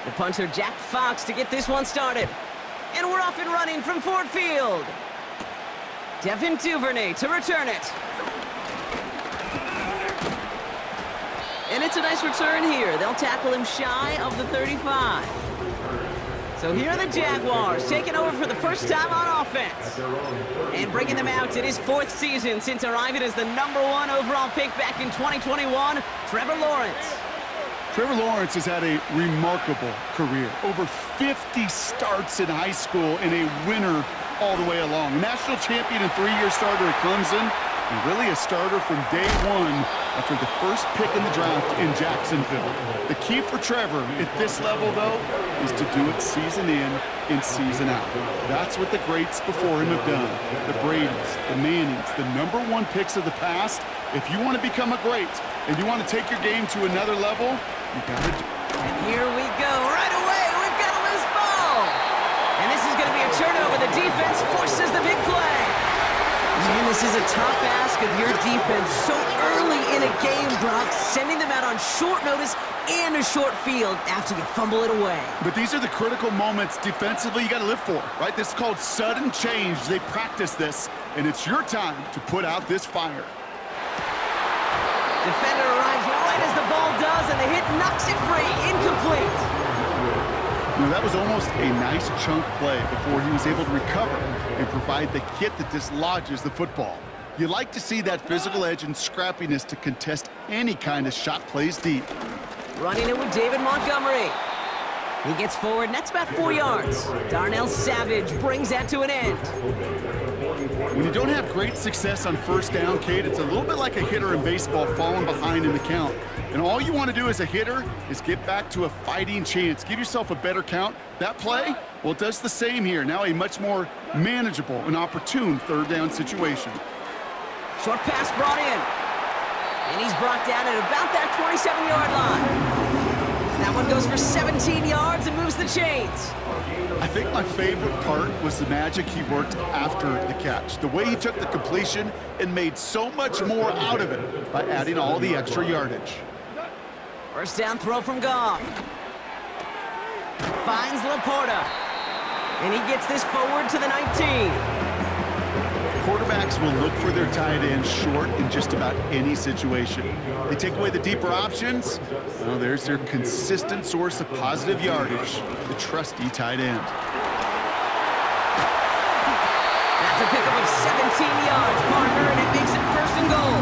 The punter Jack Fox to get this one started. And we're off and running from Ford Field. Devin Duvernay to return it. And it's a nice return here. They'll tackle him shy of the 35. So here are the Jaguars taking over for the first time on offense. And bringing them out in his 4th season since arriving as the #1 overall pick back in 2021, Trevor Lawrence. Trevor Lawrence has had a remarkable career. Over 50 starts in high school and a winner all the way along. National champion and 3-year starter at Clemson, and really a starter from day one after the first pick in the draft in Jacksonville. The key for Trevor at this level, though, is to do it season in and season out. That's what the greats before him have done. The Bradys, the Mannings, the #1 picks of the past. If you want to become a great and you want to take your game to another level, you got to do it. And here we go. Right away, we've got a loose ball. And this is going to be a turnover. The defense forces the big play. Man, this is a tough ask of your defense so early in a game, Brock, sending them out on short notice and a short field after you fumble it away. But these are the critical moments defensively you got to live for, right? This is called sudden change. They practice this, and it's your time to put out this fire. Defender arrives right as the ball does, and the hit knocks it free. Incomplete. You know, that was almost a nice chunk play before he was able to recover and provide the hit that dislodges the football. You like to see that physical edge and scrappiness to contest any kind of shot plays deep. Running it with David Montgomery. He gets forward, and that's about 4 yards. Darnell Savage brings that to an end. When you don't have great success on first down, Kate, it's a little bit like a hitter in baseball falling behind in the count. And all you want to do as a hitter is get back to a fighting chance. Give yourself a better count. That play, well, it does the same here. Now a much more manageable and opportune 3rd down situation. Short pass brought in. And he's brought down at about that 27-yard line. That one goes for 17 yards and moves the chains. I think my favorite part was the magic he worked after the catch. The way he took the completion and made so much more out of it by adding all the extra yardage. First down throw from Goff. Finds Laporta. And he gets this forward to the 19. Quarterbacks will look for their tight end short in just about any situation. They take away the deeper options. Well, there's their consistent source of positive yardage, the trusty tight end. That's a pickup of 17 yards, partner, and it makes it 1st and goal.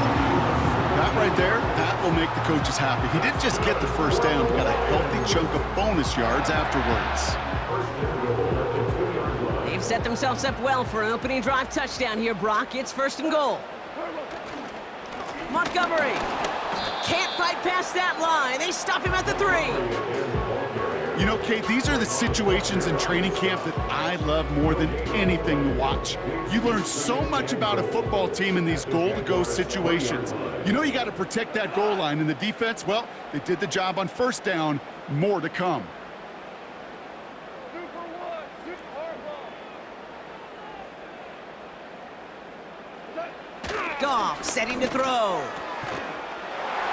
That right there, that will make the coaches happy. He didn't just get the first down, but got a healthy chunk of bonus yards afterwards. They've set themselves up well for an opening drive touchdown here, Brock. It's 1st and goal. Montgomery can't fight past that line. They stop him at the 3. You know, Kate, these are the situations in training camp that I love more than anything to watch. You learn so much about a football team in these goal-to-go situations. You know you got to protect that goal line, and the defense, well, they did the job on first down. More to come. Goff setting to throw.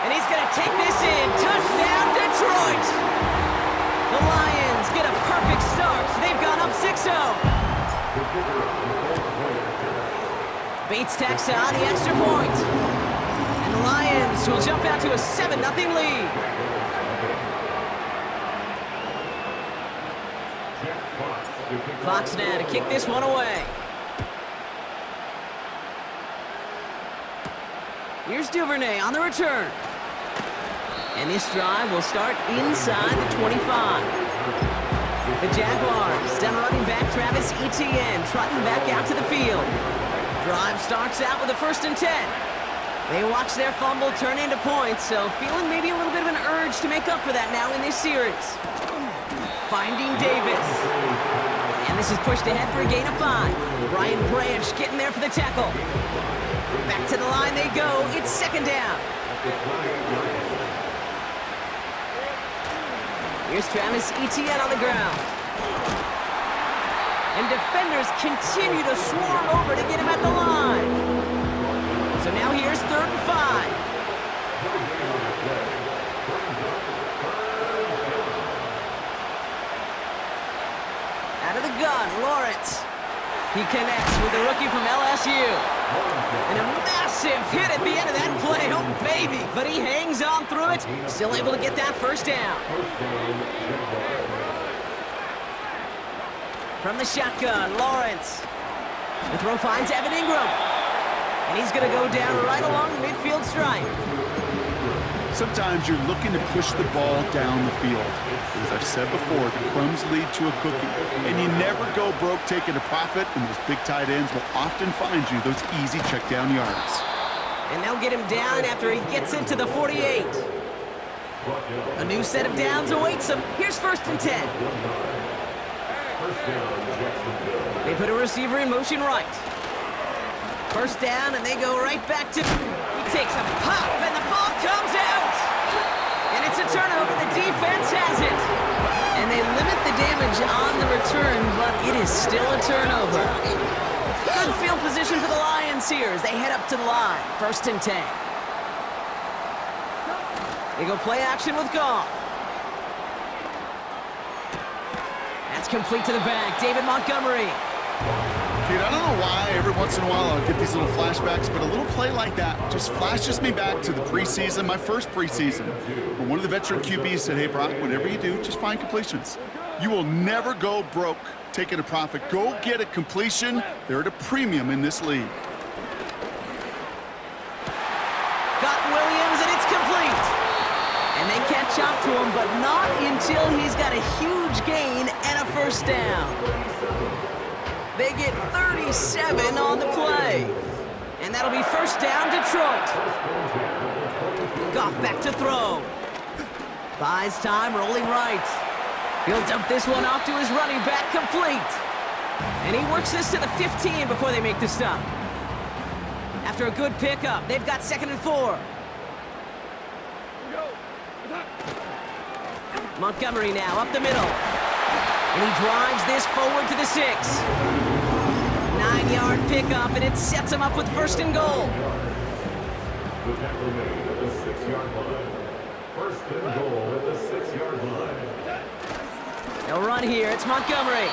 And he's going to take this in. Touchdown, Detroit! The Lions get a perfect start. They've gone up 6-0. Bates tacks on the extra point. And the Lions will jump out to a 7-0 lead. Fox now to kick this one away. Here's Duvernay on the return. And this drive will start inside the 25. The Jaguars, down running back Travis Etienne, trotting back out to the field. Drive starts out with a 1st and 10. They watch their fumble turn into points, so feeling maybe a little bit of an urge to make up for that now in this series. Finding Davis. And this is pushed ahead for a gain of 5. Brian Branch getting there for the tackle. Back to the line they go. It's 2nd down. Here's Travis Etienne on the ground. And defenders continue to swarm over to get him at the line. So now here's 3rd and 5. gun, Lawrence. He connects with the rookie from LSU. And a massive hit at the end of that play. Oh, baby. But he hangs on through it. Still able to get that first down. From the shotgun, Lawrence. The throw finds Evan Ingram. And he's going to go down right along the midfield stripe. Sometimes you're looking to push the ball down the field. As I've said before, the crumbs lead to a cookie. And you never go broke taking a profit, and those big tight ends will often find you those easy check down yards. And they'll get him down after he gets into the 48. A new set of downs awaits him. Here's 1st and 10. They put a receiver in motion right. First down, and they go right back to... He takes a pop, and the ball comes out! And it's a turnover. The defense has it. And they limit the damage on the return, but it is still a turnover. Good field position for the Lions here as they head up to the line. 1st and 10. They go play action with Goff. That's complete to the back. David Montgomery. Dude, I don't know why every once in a while I'll get these little flashbacks, but a little play like that just flashes me back to the preseason, my first preseason, when one of the veteran QBs said, hey, Brock, whatever you do, just find completions. You will never go broke taking a profit. Go get a completion. They're at a premium in this league. Got Williams, and it's complete. And they catch up to him, but not until he's got a huge gain and a first down. They get 37 on the play. And that'll be first down, Detroit. Goff back to throw. Buys time, rolling right. He'll dump this one off to his running back, complete. And he works this to the 15 before they make the stop. After a good pickup, they've got 2nd and 4. Montgomery now up the middle. And he drives this forward to the 6. 9-yard pickup, and it sets him up with 1st and goal. The tackle made at the 6-yard line. 1st and goal at the 6-yard line. They'll run here. It's Montgomery.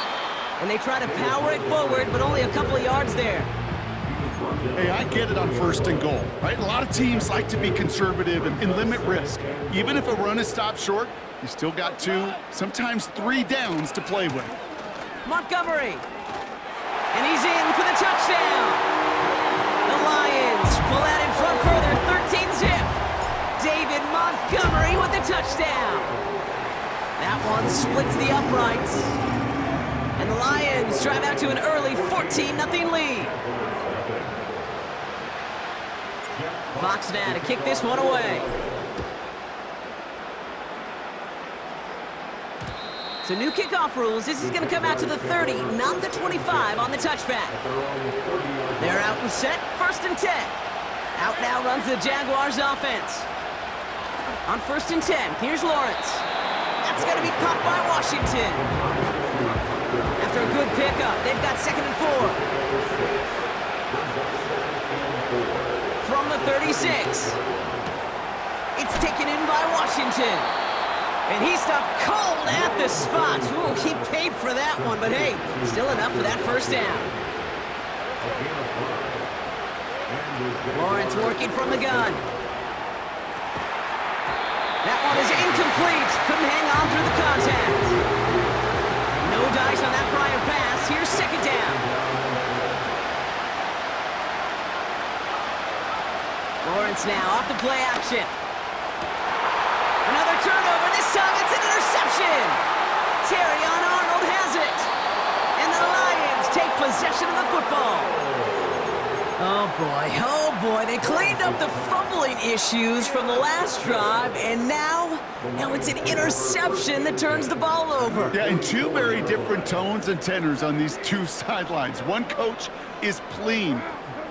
And they try to power it forward, but only a couple of yards there. Hey, I get it on 1st and goal, right? A lot of teams like to be conservative and limit risk. Even if a run is stopped short, you still got 2, sometimes 3 downs to play with. Montgomery. And he's in for the touchdown. The Lions pull out in front further, 13-zip. David Montgomery with the touchdown. That one splits the uprights. And the Lions drive out to an early 14-0 lead. Fox now to kick this one away. So new kickoff rules. This is going to come out to the 30, not the 25 on the touchback. They're out and set, 1st and 10. Out now runs the Jaguars offense. On 1st and 10, here's Lawrence. That's going to be caught by Washington. After a good pickup, they've got 2nd and 4. From the 36. It's taken in by Washington. And he stopped cold at the spot. Ooh, he paid for that one, but hey, still enough for that first down. Lawrence working from the gun. That one is incomplete. Couldn't hang on through the contact. No dice on that prior pass. Here's 2nd down. Lawrence now off the play action. Another turnover. This time it's an interception. Terrion Arnold has it. And the Lions take possession of the football. Oh boy. They cleaned up the fumbling issues from the last drive, and now it's an interception that turns the ball over. Yeah, and 2 very different tones and tenors on these 2 sidelines. One coach is pleading,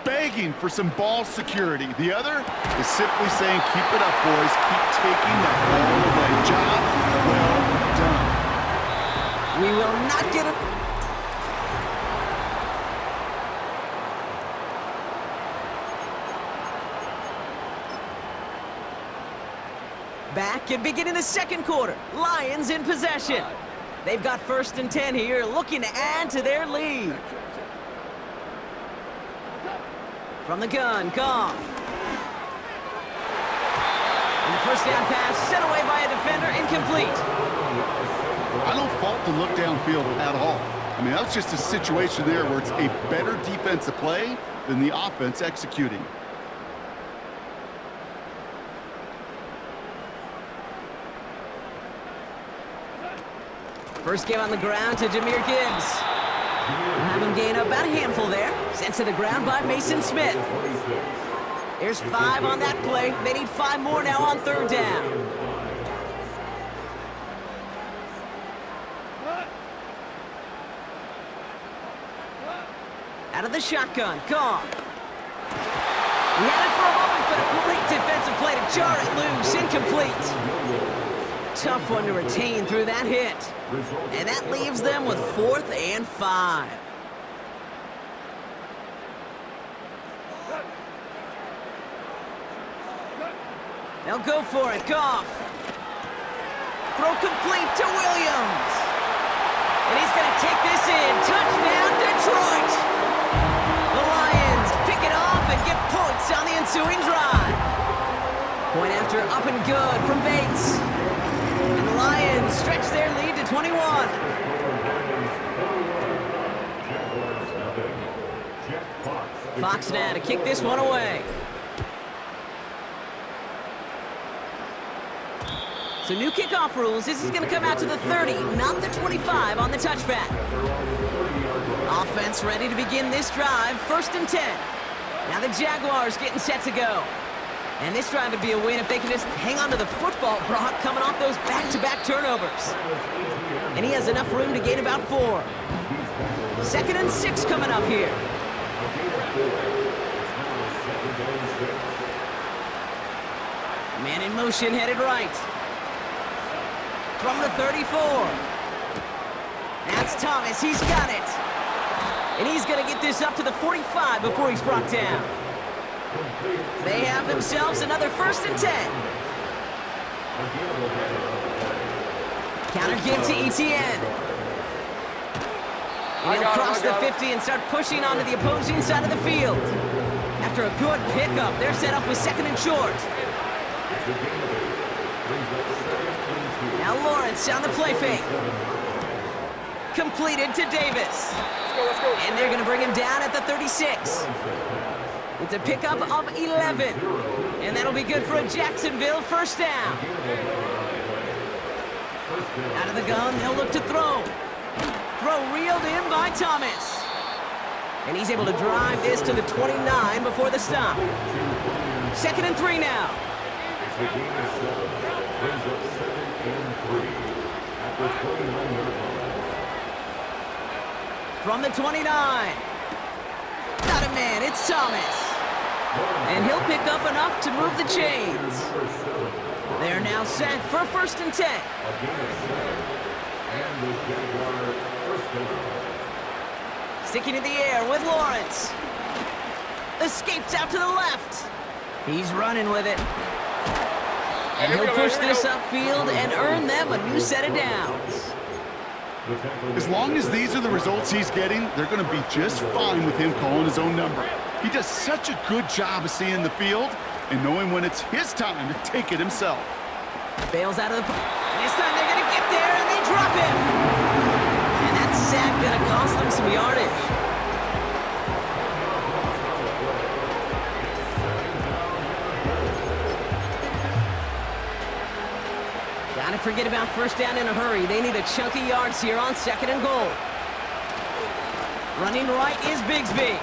begging for some ball security. The other is simply saying, keep it up, boys. Keep taking that ball away. Job well done. We will not get it. Back and beginning the 2nd quarter. Lions in possession. They've got 1st and 10 here, looking to add to their lead. From the gun, Goff. And the first down pass sent away by a defender, incomplete. I don't fault the look downfield at all. I mean, that's just a situation there where it's a better defensive play than the offense executing. First give on the ground to Jahmyr Gibbs. We'll have him gain about a handful there. Sent to the ground by Mason Smith. There's 5 on that play. They need 5 more now on 3rd down. Out of the shotgun, Goff. He had it for a moment, but a great defensive play to jar it loose. Incomplete. Tough one to retain through that hit. And that leaves them with 4th and 5. They'll go for it. Goff. Throw complete to Williams. And he's going to take this in. Touchdown, Detroit. The Lions pick it off and get points on the ensuing drive. Point after up and good from Bates. And the Lions stretch their lead to 21. Fox now to kick this one away. So new kickoff rules. This is going to come out to the 30, not the 25 on the touchback. Offense ready to begin this drive. 1st and 10. Now the Jaguars getting set to go. And this drive would be a win if they can just hang on to the football, Brock, coming off those back-to-back turnovers. And he has enough room to gain about 4. 2nd and 6 coming up here. Man in motion, headed right. From the 34. That's Thomas, he's got it. And he's gonna get this up to the 45 before he's brought down. They have themselves another 1st and 10. Counter give to Etienne. And he'll cross the 50 and start pushing onto the opposing side of the field. After a good pickup, they're set up with 2nd and short. Now Lawrence on the play fake. Completed to Davis. And they're going to bring him down at the 36. It's a pickup of 11. And that'll be good for a Jacksonville 1st down. Out of the gun, they'll look to throw. Throw reeled in by Thomas. And he's able to drive this to the 29 before the stop. 2nd and 3 now. From the 29. Not a man, it's Thomas. And he'll pick up enough to move the chains. They're now set for 1st and 10. Sticking in the air with Lawrence. Escapes out to the left. He's running with it. And he'll push this upfield and earn them a new set of downs. As long as these are the results he's getting, they're going to be just fine with him calling his own number. He does such a good job of seeing the field and knowing when it's his time to take it himself. Bails out of the... And this time they're going to get there and they drop him. And that sack going to cost them some yardage. Gotta forget about 1st down in a hurry. They need a chunk of yards here on 2nd and goal. Running right is Bigsby.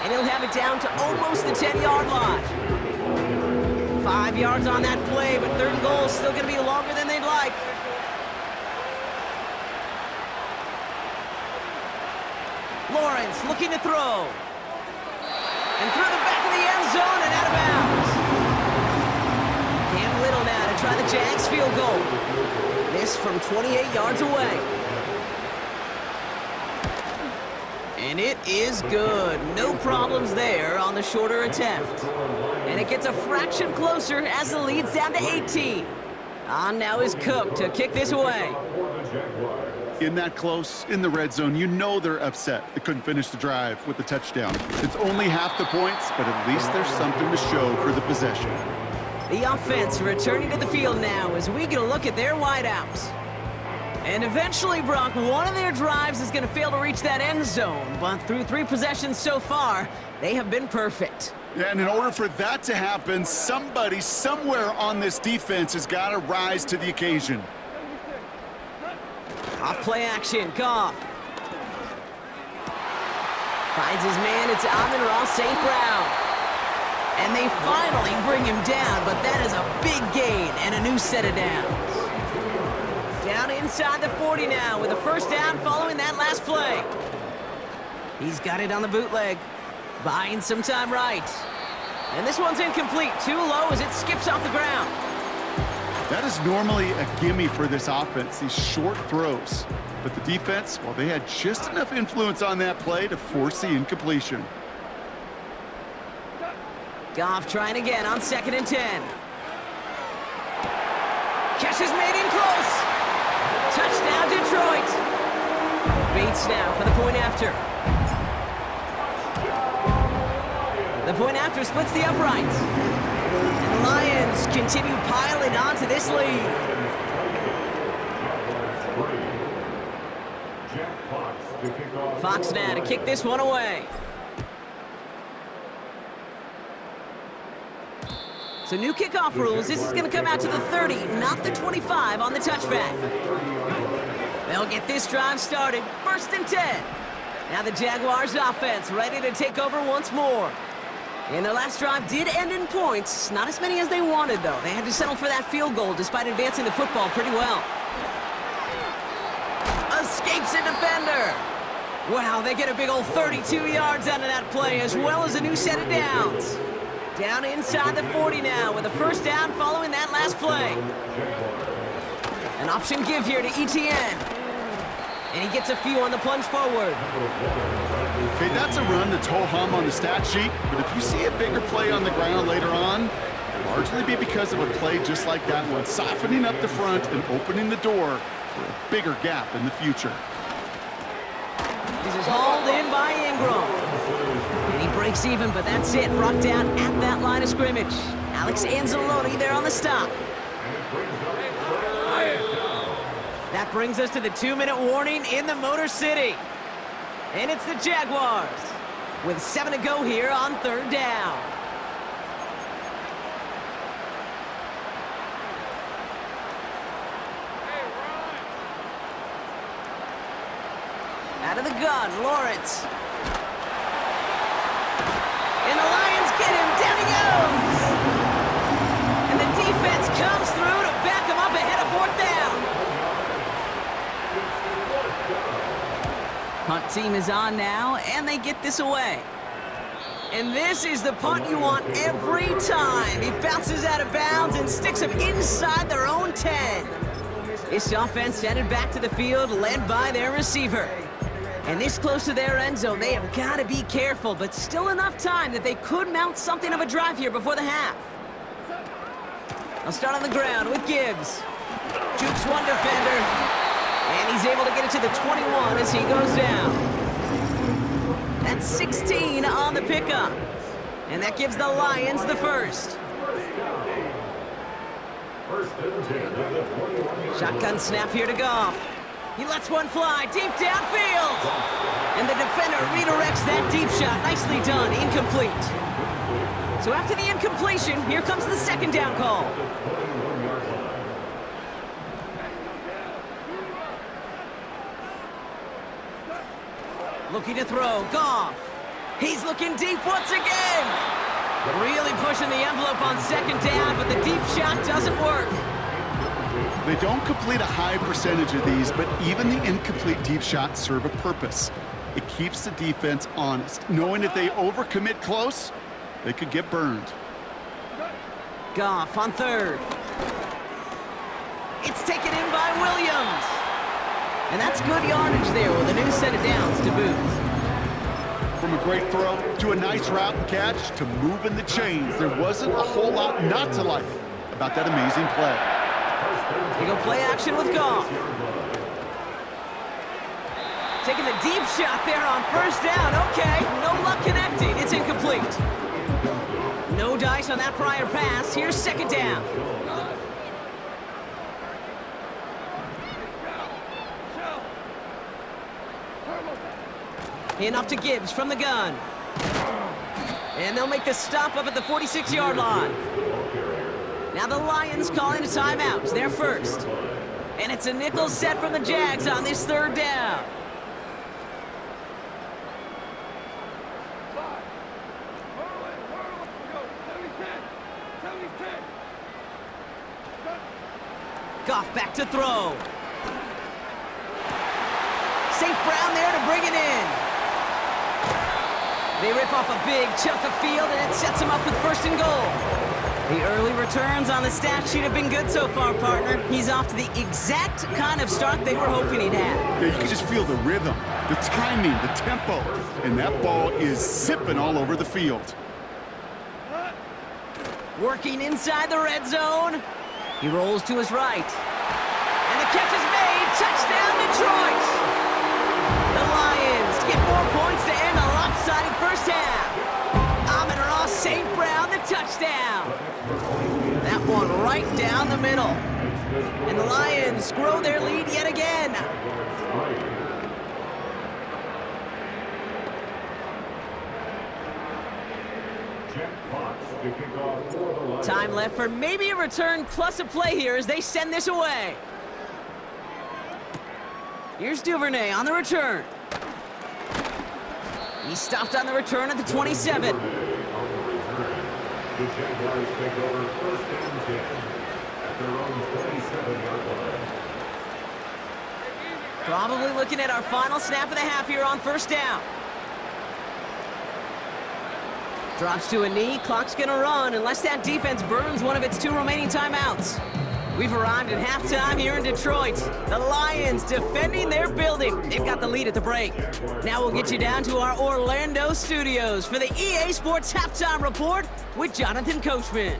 And he'll have it down to almost the 10-yard line. 5 yards on that play, but 3rd and goal is still going to be longer than they'd like. Lawrence looking to throw. And through the back of the end zone and out of bounds. Cam Little now to try the Jags field goal. This from 28 yards away. And it is good. No problems there on the shorter attempt. And it gets a fraction closer as the lead's down to 18. On now is Cook to kick this away. For the Jaguars. In that close, in the red zone, you know they're upset they couldn't finish the drive with the touchdown. It's only half the points, but at least there's something to show for the possession. The offense returning to the field now as we get a look at their wideouts. And eventually, Brock, one of their drives is going to fail to reach that end zone, but through 3 possessions so far, they have been perfect. Yeah, and in order for that to happen, somebody somewhere on this defense has got to rise to the occasion. Off play action, Goff. Finds his man, it's Amon-Ra St. Brown. And they finally bring him down, but that is a big gain and a new set of downs. Down inside the 40 now with a first down following that last play. He's got it on the bootleg, buying some time right. And this one's incomplete, too low as it skips off the ground. That is normally a gimme for this offense, these short throws. But the defense, well, they had just enough influence on that play to force the incompletion. Goff trying again on 2nd and 10. Catch is made in close. Touchdown, Detroit. Bates now for the point after. The point after splits the uprights. And the Lions continue piling onto this lead. Fox now to kick this one away. So new kickoff rules. This is going to come out to the 30, not the 25 on the touchback. They'll get this drive started. 1st and 10. Now the Jaguars offense ready to take over once more. And their last drive did end in points. Not as many as they wanted, though. They had to settle for that field goal despite advancing the football pretty well. Escapes a defender. Wow, they get a big old 32 yards out of that play, as well as a new set of downs. Down inside the 40 now with a first down following that last play. An option give here to ETN. And he gets a few on the plunge forward. Okay, that's a run that's ho-hum on the stat sheet, but if you see a bigger play on the ground later on, it'll largely be because of a play just like that one, softening up the front and opening the door for a bigger gap in the future. This is hauled in by Ingram. And he breaks even, but that's it. Brought down at that line of scrimmage. Alex Anzalone there on the stop. That brings us to the 2-minute warning in the Motor City. And it's the Jaguars with 7 to go here on 3rd down. Out of the gun, Lawrence. And the Lions get him. Down he goes. And the defense comes through to back him up ahead of 4th down. Punt team is on now, and they get this away. And this is the punt you want every time. He bounces out of bounds and sticks them inside their own 10. This offense headed back to the field, led by their receiver. And this close to their end zone, they have got to be careful, but still enough time that they could mount something of a drive here before the half. I'll start on the ground with Gibbs. Jukes one defender. And he's able to get it to the 21 as he goes down. That's 16 on the pickup. And that gives the Lions the first. Shotgun snap here to Goff. He lets one fly deep downfield. And the defender redirects that deep shot. Nicely done. Incomplete. So after the incompletion, here comes the 2nd down call. Looking to throw, Goff. He's looking deep once again. Really pushing the envelope on 2nd down, but the deep shot doesn't work. They don't complete a high percentage of these, but even the incomplete deep shots serve a purpose. It keeps the defense honest, knowing if they overcommit close, they could get burned. Goff on 3rd. It's taken in by Williams. And that's good yardage there with a new set of downs to boot. From a great throw to a nice route and catch to moving the chains, there wasn't a whole lot not to like about that amazing play. They go play action with Goff. Taking the deep shot there on first down. Okay, no luck connecting. It's incomplete. No dice on that prior pass. Here's second down. Enough to Gibbs from the gun. And they'll make the stop up at the 46-yard line. Now the Lions calling a timeout. They're first. And it's a nickel set from the Jags on this third down. Goff back to throw. St. Brown there to bring it in. They rip off a big chunk of field, and it sets them up with first and goal. The early returns on the stat sheet have been good so far, partner. He's off to the exact kind of start they were hoping he'd have. Yeah, you can just feel the rhythm, the timing, the tempo, and that ball is zipping all over the field. Working inside the red zone. He rolls to his right. And the catch is made. Touchdown, Detroit! The Lions get more points to end a lopsided first half. Amon-Ra St. Brown, the touchdown. That one right down the middle. And the Lions grow their lead yet again. Time left for maybe a return plus a play here as they send this away. Here's Duvernay on the return. He stopped on the return at the 27. The Jaguars take over first and 10 at their own 27-yard line. Probably looking at our final snap of the half here on first down. Drops to a knee, clock's gonna run unless that defense burns one of its 2 remaining timeouts. We've arrived at halftime here in Detroit. The Lions defending their building. They've got the lead at the break. Now we'll get you down to our Orlando studios for the EA Sports Halftime Report with Jonathan Coachman.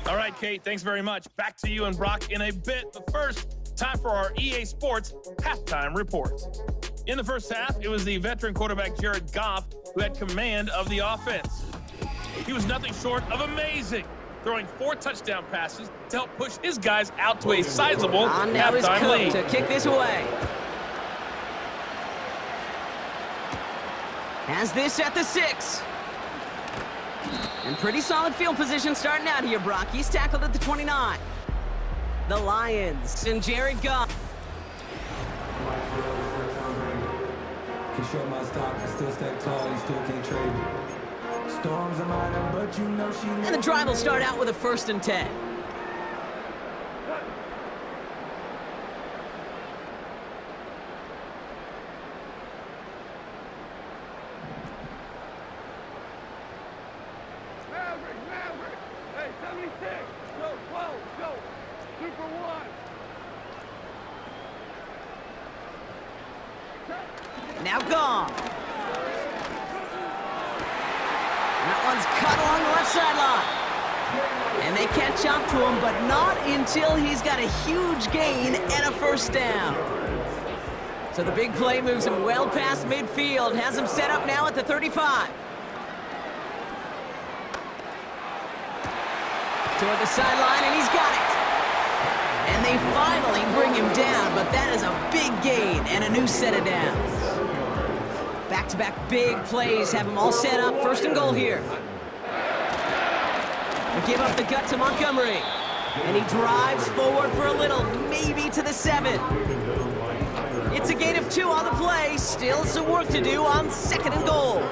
All right, Kate, thanks very much. Back to you and Brock in a bit. But first, time for our EA Sports Halftime Report. In the first half, it was the veteran quarterback Jared Goff who had command of the offense. He was nothing short of amazing, throwing 4 touchdown passes to help push his guys out to a sizable Now is halftime Cook lead. to kick this away. Has this at the 6. And pretty solid field position starting out here, Brock. He's tackled at the 29. The Lions and Jared Goff. Can show my stock, I still stack tall, you still can't trade me. Storms are mine, but you know she. And the drive will start out with a 1st and 10. Maverick, hey, 76, go, 12, go, Super 1. Now gone. That one's cut along the left sideline. And they catch up to him, but not until he's got a huge gain and a first down. So the big play moves him well past midfield, has him set up now at the 35. Toward the sideline, and he's got it. And they finally bring him down, but that is a big gain and a new set of downs. Back-to-back big plays have them all set up. 1st and goal here. They give up the gut to Montgomery. And he drives forward for a little, maybe to the 7. It's a gain of 2 on the play. Still some work to do on 2nd and goal.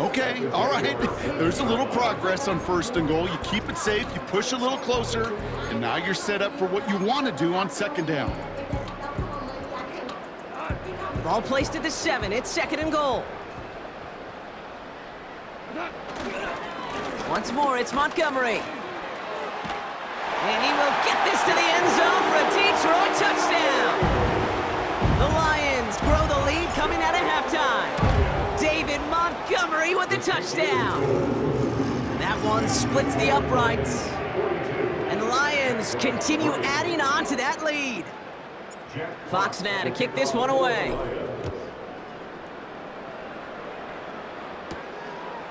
Okay, all right. There's a little progress on 1st and goal. You keep it safe, you push a little closer, and now you're set up for what you want to do on 2nd down. Ball placed at the 7. It's 2nd and goal. Once more, it's Montgomery. And he will get this to the end zone for a Detroit touchdown. The Lions grow the lead coming out of halftime. David Montgomery with the touchdown. That one splits the uprights. And the Lions Lions continue adding on to that lead. Fox now to kick this one away.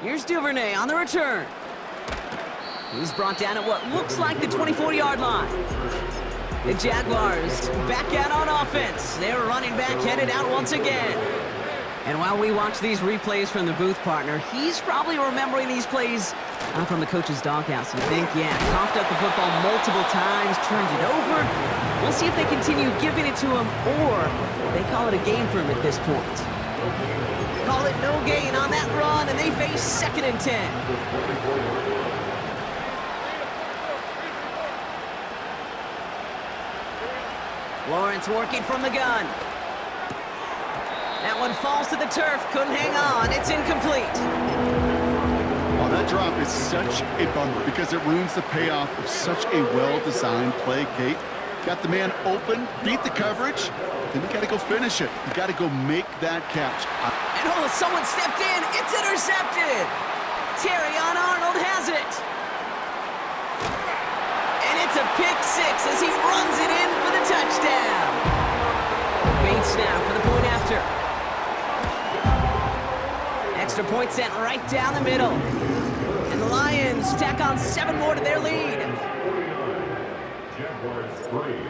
Here's Duvernay on the return. He's brought down at what looks like the 24-yard line. The Jaguars back out on offense. Their running back headed out once again. And while we watch these replays from the booth partner, he's probably remembering these plays from the coach's doghouse. You think, yeah, coughed up the football multiple times, turned it over. We'll see if they continue giving it to him or they call it a gain for him at this point. Call it no gain on that run, and they face 2nd and 10. Lawrence working from the gun. That one falls to the turf. Couldn't hang on. It's incomplete. Oh, that drop is such a bummer because it ruins the payoff of such a well-designed play, Kate. Got the man open, beat the coverage, then you got to go finish it. You got to go make that catch. And oh, someone stepped in. It's intercepted. Terrion Arnold has it. And it's a pick six as he runs it in for the touchdown. Bates now for the point after. Extra point sent right down the middle. And the Lions tack on 7 more to their lead.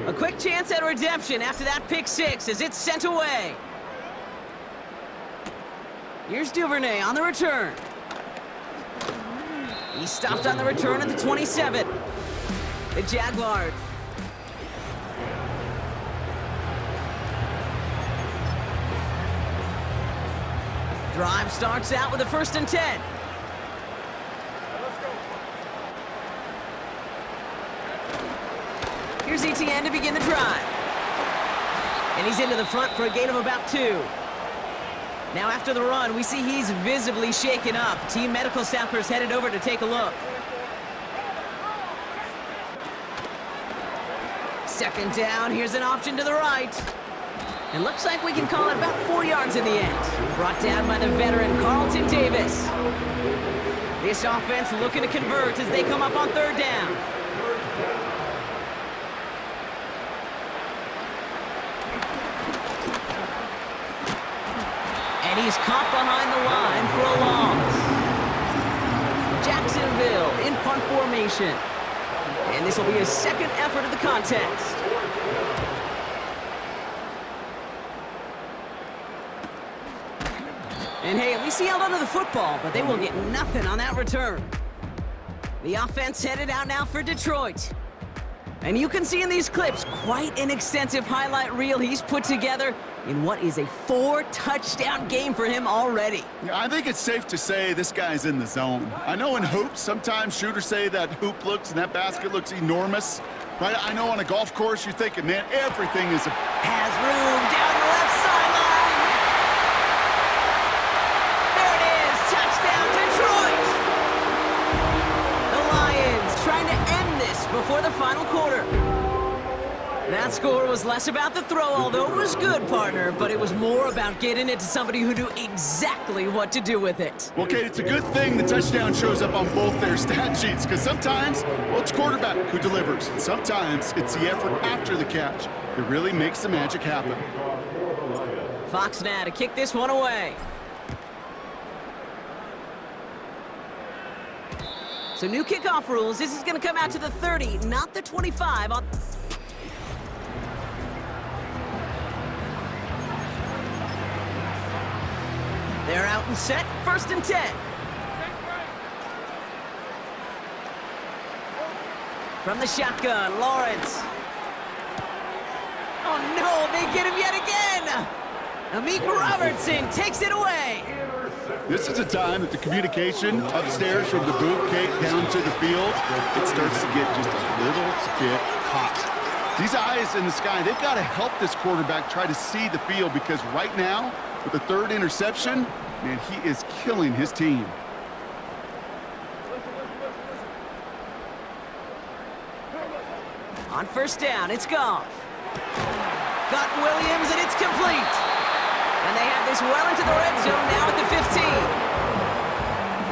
A quick chance at redemption after that pick six as it's sent away. Here's Duvernay on the return. He stopped on the return at the 27. The Jaguars. Drive starts out with a 1st and 10. Here's Etienne to begin the drive. And he's into the front for a gain of about 2. Now after the run, we see he's visibly shaken up. Team medical staffers headed over to take a look. 2nd down, here's an option to the right. It looks like we can call it about 4 yards in the end. Brought down by the veteran Carlton Davis. This offense looking to convert as they come up on 3rd down. And he's caught behind the line for a loss. Jacksonville in punt formation. And this will be his 2nd effort of the contest. And hey, at least he held onto the football, but they will get nothing on that return. The offense headed out now for Detroit. And you can see in these clips quite an extensive highlight reel he's put together in what is a 4-touchdown game for him already. Yeah, I think it's safe to say this guy's in the zone. I know in hoops, sometimes shooters say that hoop looks and that basket looks enormous. Right? I know on a golf course you're thinking, man, everything is Has room down the left sideline. There it is, touchdown Detroit. The Lions trying to end this before the final quarter. That score was less about the throw, although it was good, partner, but it was more about getting it to somebody who knew exactly what to do with it. Well, Kate, it's a good thing the touchdown shows up on both their stat sheets, because sometimes, well, it's quarterback who delivers, and sometimes it's the effort after the catch that really makes the magic happen. Fox now to kick this one away. So new kickoff rules. This is going to come out to the 30, not the 25. They're out and set, 1st and 10. From the shotgun, Lawrence. Oh no, they get him yet again! Amik Robertson takes it away. This is a time that the communication upstairs from the booth, Kate, down to the field, it starts to get just a little bit hot. These eyes in the sky, they've got to help this quarterback try to see the field, because right now, with the 3rd interception, man, he is killing his team. On 1st down, it's Goff. Got Williams, and it's complete. And they have this well into the red zone now at the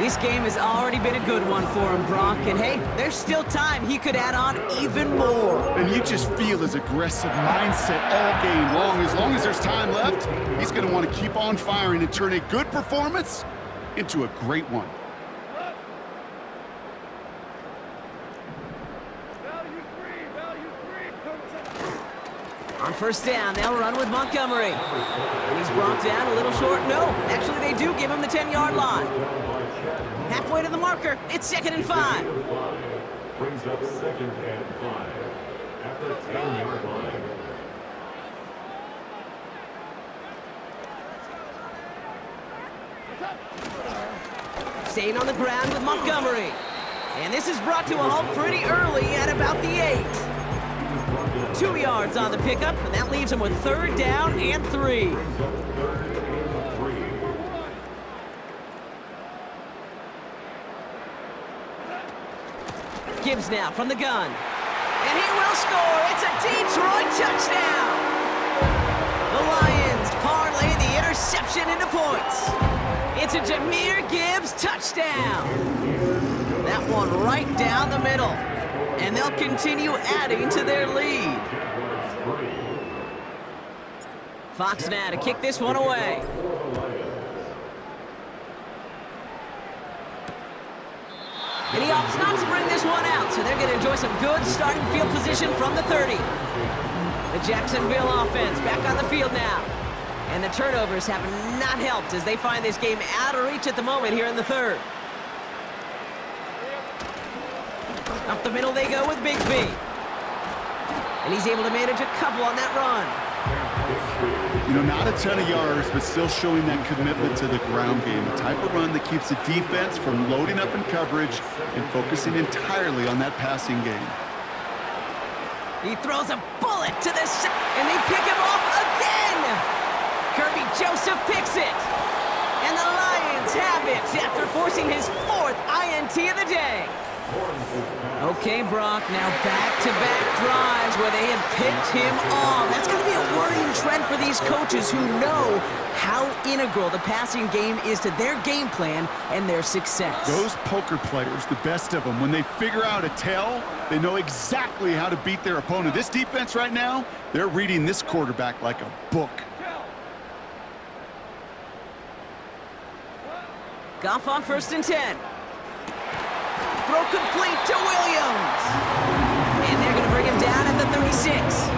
15. This game has already been a good one for him, Brock. And hey, there's still time he could add on even more. And you just feel his aggressive mindset all game long. As long as there's time left, he's going to want to keep on firing and turn a good performance into a great one. On first down, they'll run with Montgomery. And he's brought down a little short. No, actually they do give him the 10-yard line. Halfway to the marker, it's 2nd and 5. Brings up 2nd and 5 at the 10-yard line. Staying on the ground with Montgomery. And this is brought to a halt pretty early at about the 8. 2 yards on the pickup, and that leaves him with 3rd down and 3. Gibbs now from the gun. And he will score. It's a Detroit touchdown. The Lions parlay the interception into points. It's a Jahmyr Gibbs touchdown. That one right down the middle. And they'll continue adding to their lead. Fox now to kick this one away. And he opts not to bring this one out, so they're going to enjoy some good starting field position from the 30. The Jacksonville offense back on the field now. And the turnovers have not helped as they find this game out of reach at the moment here in the 3rd. Up the middle they go with Bigsby. And he's able to manage a couple on that run. You know, not a ton of yards, but still showing that commitment to the ground game. The type of run that keeps the defense from loading up in coverage and focusing entirely on that passing game. He throws a bullet to the and they pick him off again. Kirby Joseph picks it. And the Lions have it after forcing his 4th INT of the day. Okay, Brock, now back-to-back drives where they have picked him off. That's going to be a worrying trend for these coaches who know how integral the passing game is to their game plan and their success. Those poker players, the best of them, when they figure out a tell, they know exactly how to beat their opponent. This defense right now, they're reading this quarterback like a book. Goff on 1st and 10. Throw complete to Williams. And they're going to bring him down at the 36.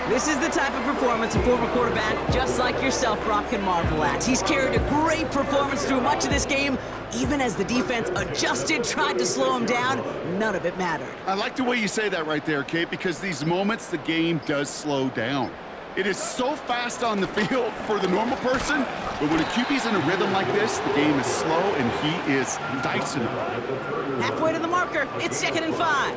This is the type of performance a former quarterback, just like yourself, Brock, can marvel at. He's carried a great performance through much of this game. Even as the defense adjusted, tried to slow him down, none of it mattered. I like the way you say that right there, Kate, because these moments the game does slow down. It is so fast on the field for the normal person, but when a QB's in a rhythm like this, the game is slow and he is dicing it. Halfway to the marker, it's 2nd and 5.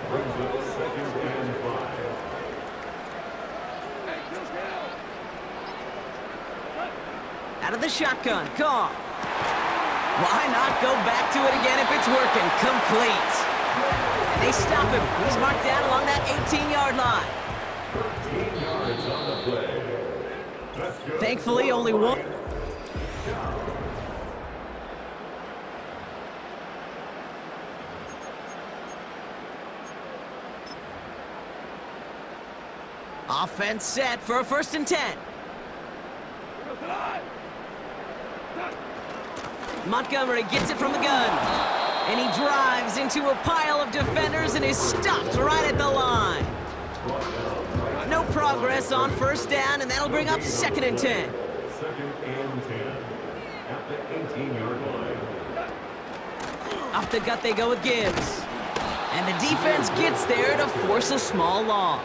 Out of the shotgun, Goff. Why not go back to it again if it's working? Complete. And they stop him. He's marked down along that 18-yard line. Thankfully, only one. Offense set for a 1st and 10. Montgomery gets it from the gun. And he drives into a pile of defenders and is stopped right at the line. No progress on 1st down, and that'll bring up 2nd and 10. 2nd and 10 at the 18-yard line. Off the gut they go with Gibbs. And the defense gets there to force a small loss.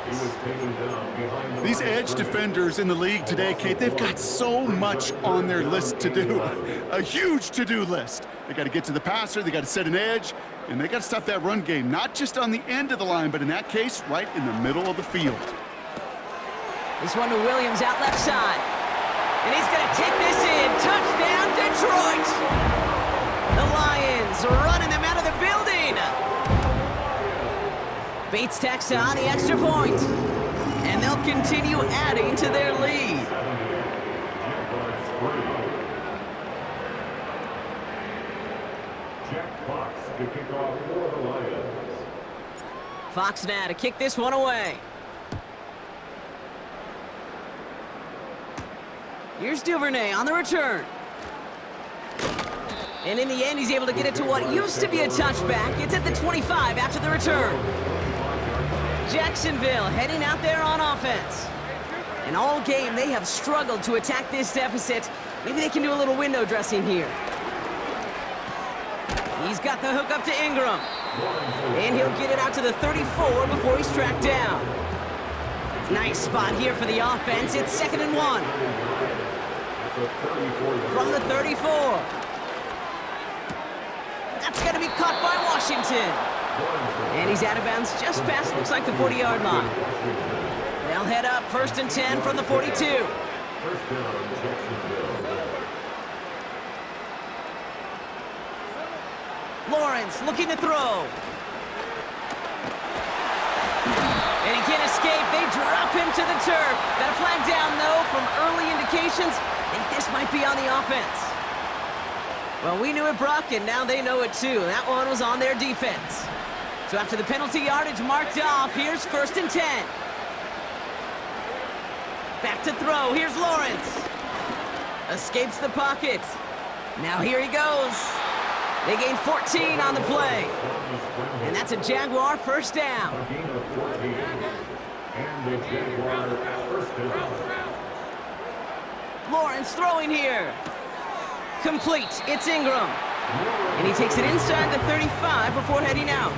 These edge defenders in the league today, Kate, they've got so much on their list to do. A huge to-do list. They got to get to the passer, they got to set an edge, and they got to stop that run game, not just on the end of the line, but in that case, right in the middle of the field. This one to Williams out left side. And he's going to take this in. Touchdown, Detroit! The Lions running them out of the building. Bates tacks on the extra point. And they'll continue adding to their lead. to kick off for the Lions. Fox now to kick this one away. Here's Duvernay on the return. And in the end, he's able to get it to what used to be a touchback. It's at the 25 after the return. Jacksonville heading out there on offense. And all game, they have struggled to attack this deficit. Maybe they can do a little window dressing here. He's got the hook up to Ingram. And he'll get it out to the 34 before he's tracked down. Nice spot here for the offense. It's 2nd and 1. From the 34. That's going to be caught by Washington. And he's out of bounds just past, looks like, the 40-yard line. They'll head up 1st and 10 from the 42. First down, Jacksonville. Lawrence looking to throw. And he can't escape. They drop him to the turf. Got a flag down, though, from early indications. I think this might be on the offense. Well, we knew it, Brock, and now they know it, too. That one was on their defense. So after the penalty yardage marked off, here's 1st and 10. Back to throw. Here's Lawrence. Escapes the pocket. Now here he goes. They gain 14 on the play. And that's a Jaguar first down. A gain of 14. And the Jaguar first down. Lawrence throwing here. Complete. It's Ingram. And he takes it inside the 35 before heading out.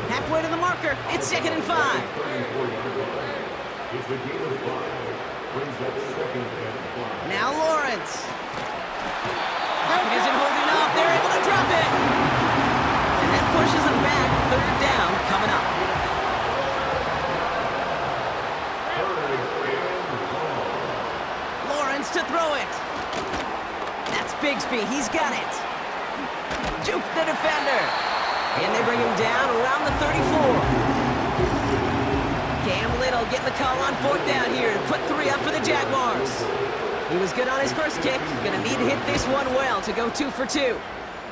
Halfway to the marker. It's 2nd and 5. It's a gain of 5. Brings up 2nd and 5. Now Lawrence. Pocket isn't holding up. They're able to drop it. And that pushes them back. 3rd down coming up. Lawrence to throw it. That's Bigsby. He's got it. Juke the defender. And they bring him down around the 34. Cam Little getting the call on 4th down here to put 3 up for the Jaguars. He was good on his first kick. Gonna need to hit this one well to go 2 for 2.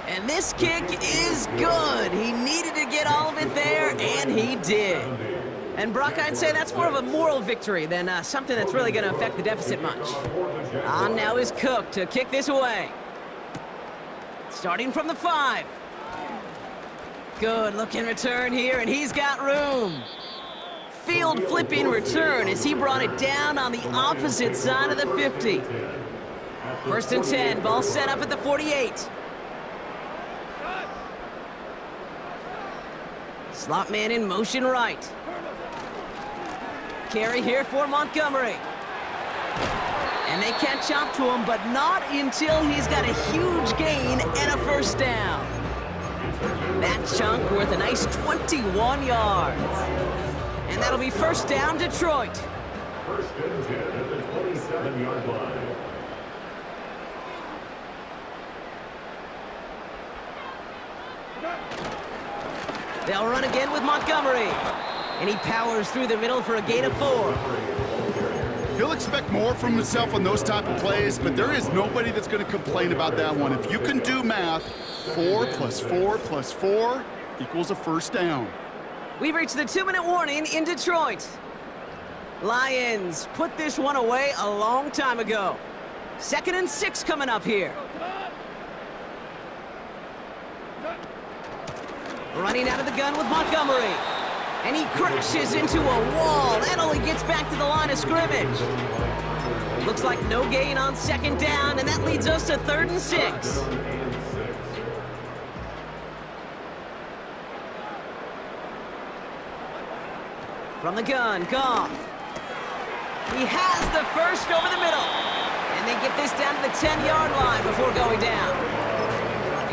And this kick is good. He needed to get all of it there, and he did. And Brock, I'd say that's more of a moral victory than something that's really gonna affect the deficit much. On now is Cook to kick this away. Starting from the 5. Good looking return here, and he's got room. Field flipping return as he brought it down on the opposite side of the 50. 1st and 10, ball set up at the 48. Slot man in motion right. Carry here for Montgomery. And they catch up to him, but not until he's got a huge gain and a first down. That chunk worth a nice 21 yards. And that'll be 1st down, Detroit. 1st and 10 at the 27-yard line. They'll run again with Montgomery. And he powers through the middle for a gain of 4. He'll expect more from himself on those type of plays, but there is nobody that's going to complain about that one. If you can do math, 4 plus 4 plus 4 equals a first down. We've reached the 2-minute warning in Detroit. Lions put this one away a long time ago. 2nd and 6 coming up here. Running out of the gun with Montgomery. And he crashes into a wall. That only gets back to the line of scrimmage. Looks like no gain on 2nd down, and that leads us to 3rd and 6. From the gun, Goff. He has the first over the middle. And they get this down to the 10-yard line before going down.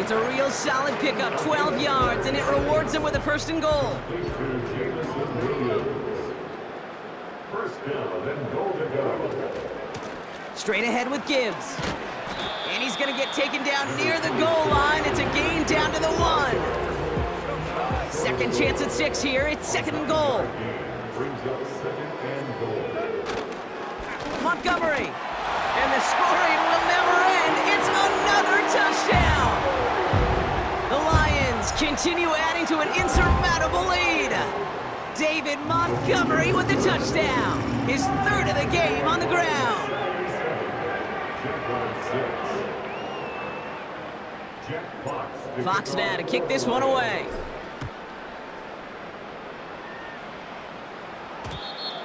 It's a real solid pickup, 12 yards, and it rewards them with a 1st and goal. First down, then goal to go. Straight ahead with Gibbs. And he's going to get taken down near the goal line. It's a gain down to the 1. 2nd chance at 6 here. It's 2nd and goal. Brings up 2nd and goal. Montgomery. And the scoring will never end. It's another touchdown. The Lions continue adding to an insurmountable lead. David Montgomery with the touchdown. His third of the game on the ground. Fox now to kick this one away.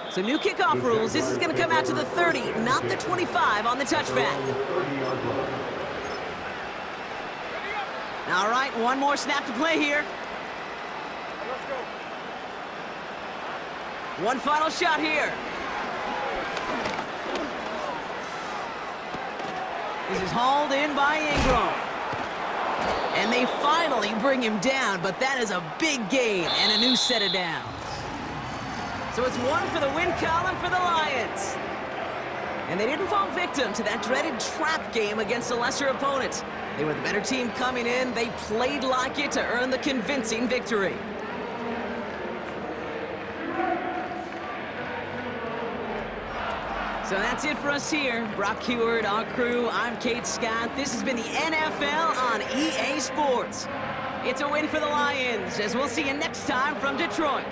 So new kickoff rules. This is going to come out to the 30, not the 25 on the touchback. All right, one more snap to play here. Let's go. One final shot here. This is hauled in by Ingram. And they finally bring him down, but that is a big gain and a new set of downs. So it's one for the win column for the Lions. And they didn't fall victim to that dreaded trap game against a lesser opponent. They were the better team coming in. They played like it to earn the convincing victory. So that's it for us here. Brock Heward, our crew, I'm Kate Scott. This has been the NFL on EA Sports. It's a win for the Lions, as we'll see you next time from Detroit.